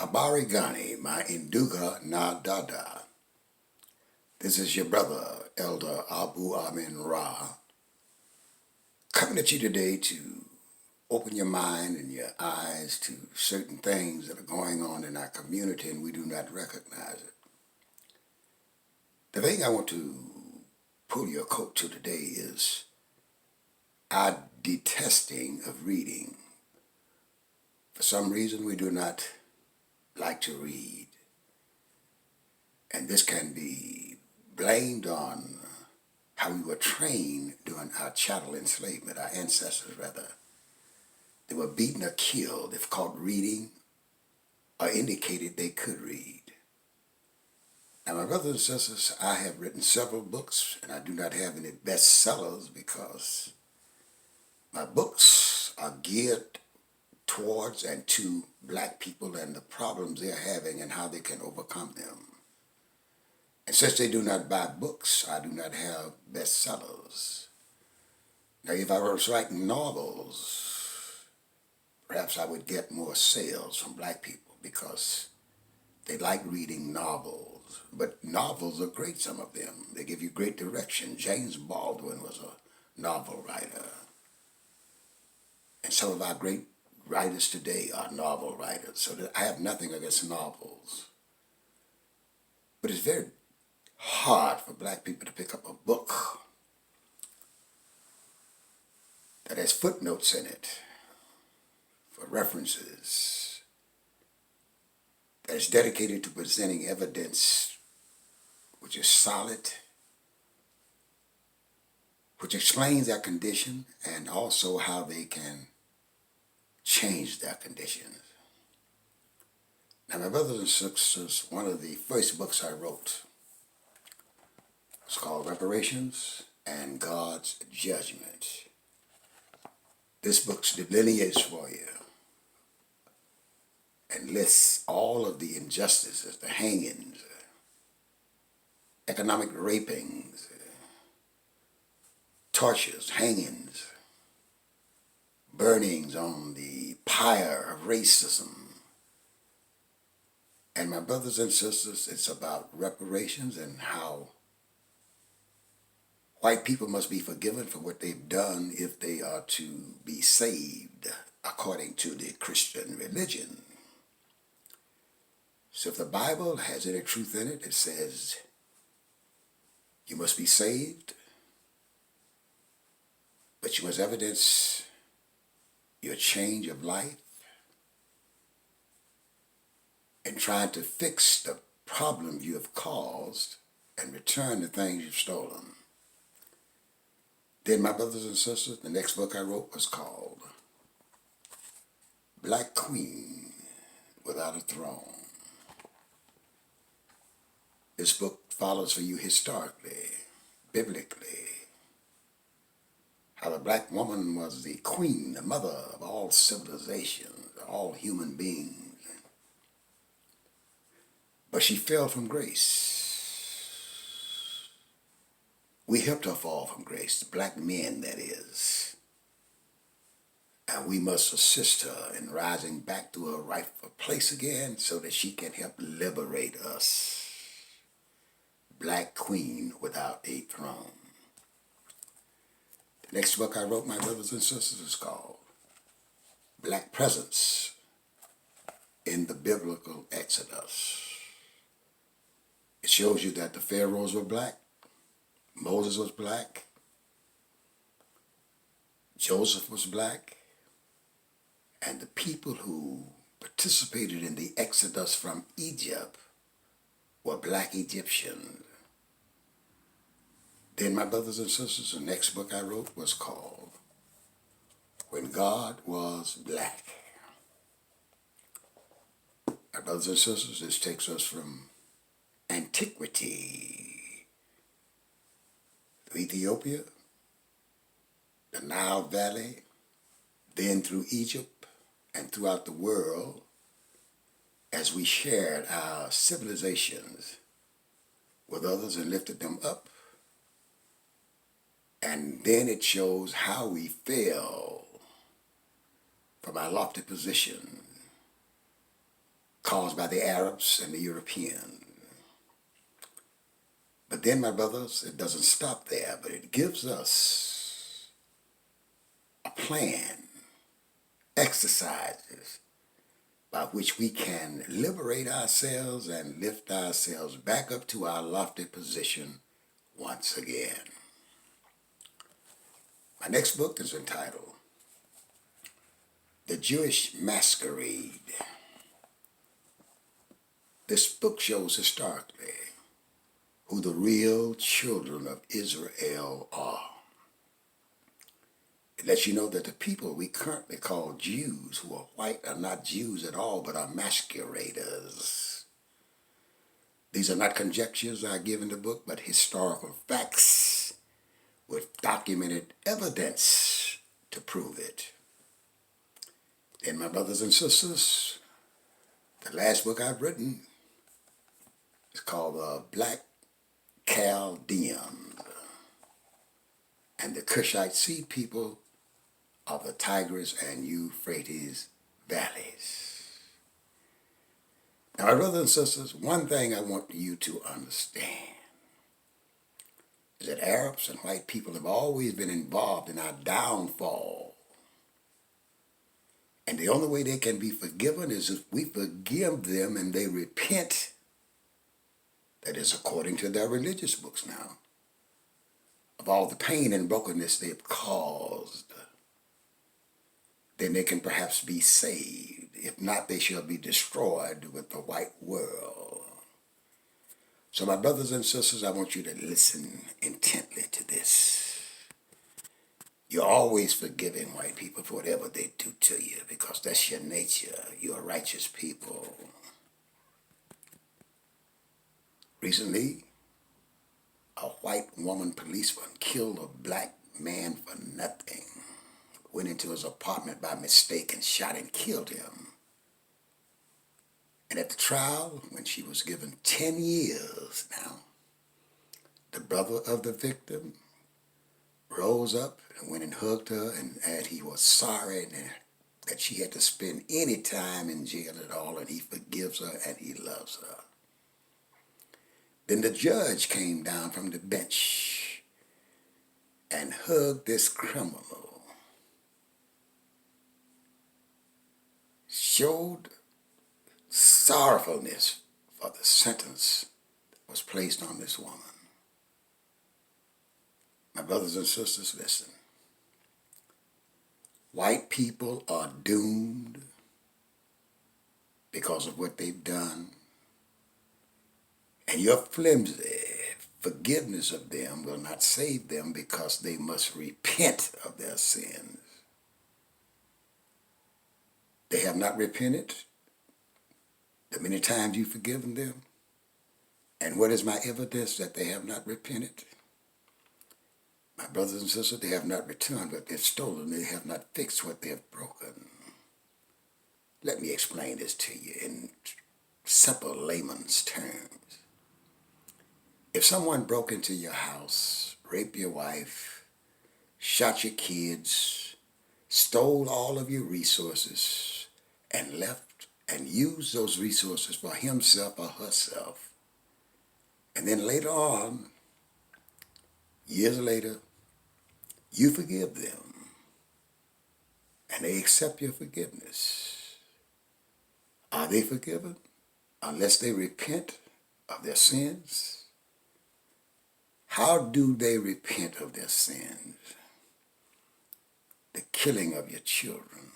Habari Gani, my Induga na Dada. This is your brother, Elder Abu Amin Ra, coming at you today to open your mind and your eyes to certain things that are going on in our community and we do not recognize it. The thing I want to pull your coat to today is our detesting of reading. For some reason, we do not like to read. And this can be blamed on how we were trained during our chattel enslavement, our ancestors rather. They were beaten or killed if caught reading or indicated they could read. Now, my brothers and sisters, I have written several books, and I do not have any bestsellers because my books are geared towards and to black people and the problems they're having and how they can overcome them. And since they do not buy books, I do not have bestsellers. Now, if I was writing novels, perhaps I would get more sales from black people because they like reading novels. But novels are great, some of them. They give you great direction. James Baldwin was a novel writer. And some of our great writers today are novel writers. So I have nothing against novels. But it's very hard for black people to pick up a book that has footnotes in it for references, that is dedicated to presenting evidence which is solid, which explains their condition and also how they can change their conditions. Now, my brothers and sisters, one of the first books I wrote was called Reparations and God's Judgment. This book delineates for you and lists all of the injustices, the hangings, economic rapings, tortures, hangings, burnings on the pyre of racism. And my brothers and sisters, it's about reparations and how white people must be forgiven for what they've done if they are to be saved according to the Christian religion. So if the Bible has any truth in it, it says you must be saved, but you must evidence your change of life and trying to fix the problem you have caused and return the things you've stolen. Then, my brothers and sisters, the next book I wrote was called Black Queen Without a Throne. This book follows for you historically, biblically, how the black woman was the queen, the mother of all civilizations, all human beings. But she fell from grace. We helped her fall from grace, black men, that is. And we must assist her in rising back to her rightful place again so that she can help liberate us. Black Queen Without a Throne. The next book I wrote, my brothers and sisters, is called Black Presence in the Biblical Exodus. It shows you that the pharaohs were black, Moses was black, Joseph was black, and the people who participated in the exodus from Egypt were black Egyptians. Then, my brothers and sisters, the next book I wrote was called When God Was Black. My brothers and sisters, this takes us from antiquity through Ethiopia, the Nile Valley, then through Egypt and throughout the world as we shared our civilizations with others and lifted them up. And then it shows how we fell from our lofty position caused by the Arabs and the Europeans. But then, my brothers, it doesn't stop there, but it gives us a plan, exercises by which we can liberate ourselves and lift ourselves back up to our lofty position once again. My next book is entitled The Jewish Masquerade. This book shows historically who the real children of Israel are. It lets you know that the people we currently call Jews, who are white, are not Jews at all, but are masqueraders. These are not conjectures I give in the book, but historical facts with documented evidence to prove it. Then, my brothers and sisters, the last book I've written is called Black Chaldeans and the Cushite Sea People of the Tigris and Euphrates valleys. Now, my brothers and sisters, one thing I want you to understand is that Arabs and white people have always been involved in our downfall. And the only way they can be forgiven is if we forgive them and they repent. That is according to their religious books now, of all the pain and brokenness they've caused. Then they can perhaps be saved. If not, they shall be destroyed with the white world. So my brothers and sisters, I want you to listen intently to this. You're always forgiving white people for whatever they do to you because that's your nature. You're a righteous people. Recently, a white woman policeman killed a black man for nothing. Went into his apartment by mistake and shot and killed him. And at the trial, when she was given 10 years now, the brother of the victim rose up and went and hugged her and he was sorry that she had to spend any time in jail at all, and he forgives her and he loves her. Then the judge came down from the bench and hugged this criminal, showed sorrowfulness for the sentence that was placed on this woman. My brothers and sisters, listen. White people are doomed because of what they've done. And your flimsy forgiveness of them will not save them because they must repent of their sins. They have not repented the many times you've forgiven them. And what is my evidence that they have not repented? My brothers and sisters, they have not returned what they've stolen. They have not fixed what they have broken. Let me explain this to you in simple layman's terms. If someone broke into your house, raped your wife, shot your kids, stole all of your resources, and left and used those resources for himself or herself, and then later on, years later, you forgive them, and they accept your forgiveness, are they forgiven unless they repent of their sins? How do they repent of their sins? The killing of your children,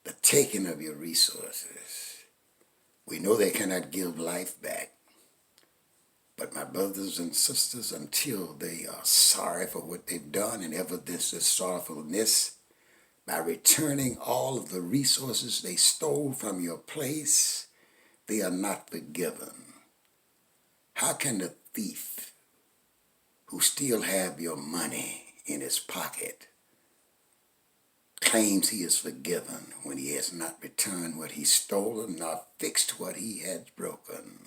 the taking of your resources. We know they cannot give life back. But my brothers and sisters, until they are sorry for what they've done and evidence this sorrowfulness by returning all of the resources they stole from your place, they are not forgiven. How can the thief who still have your money in his pocket claims he is forgiven when he has not returned what he stolen, nor fixed what he has broken?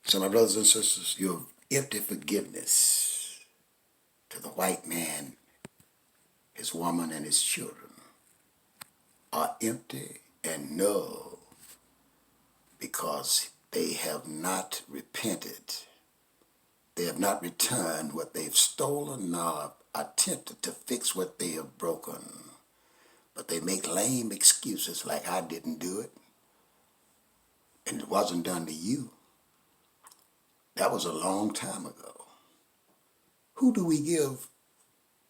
So my brothers and sisters, your empty forgiveness to the white man, his woman, and his children are empty and null because they have not repented. They have not returned what they've stolen nor attempted to fix what they have broken. But they make lame excuses like I didn't do it and it wasn't done to you. That was a long time ago. Who do we give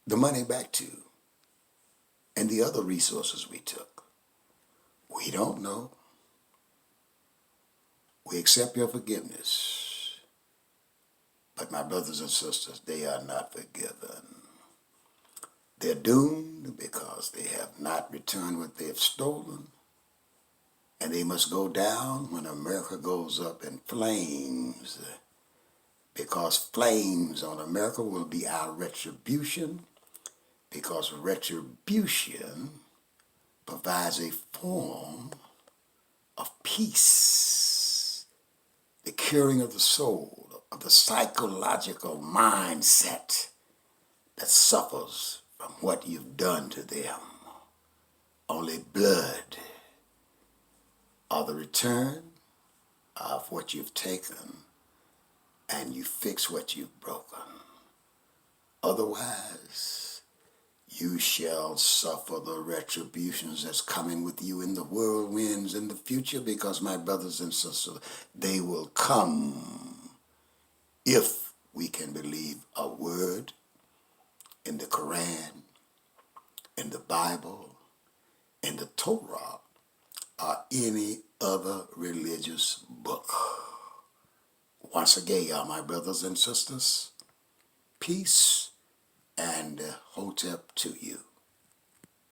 the money back to and the other resources we took? We don't know. We accept your forgiveness. But my brothers and sisters, they are not forgiven. They're doomed because they have not returned what they have stolen. And they must go down when America goes up in flames. Because flames on America will be our retribution. Because retribution provides a form of peace, the curing of the soul, of the psychological mindset that suffers from what you've done to them. Only blood or the return of what you've taken and you fix what you've broken. Otherwise, you shall suffer the retributions that's coming with you in the whirlwinds in the future, because my brothers and sisters, they will come if we can believe a word in the Quran, in the Bible, in the Torah, or any other religious book. Once again, y'all, my brothers and sisters, peace and hotep to you.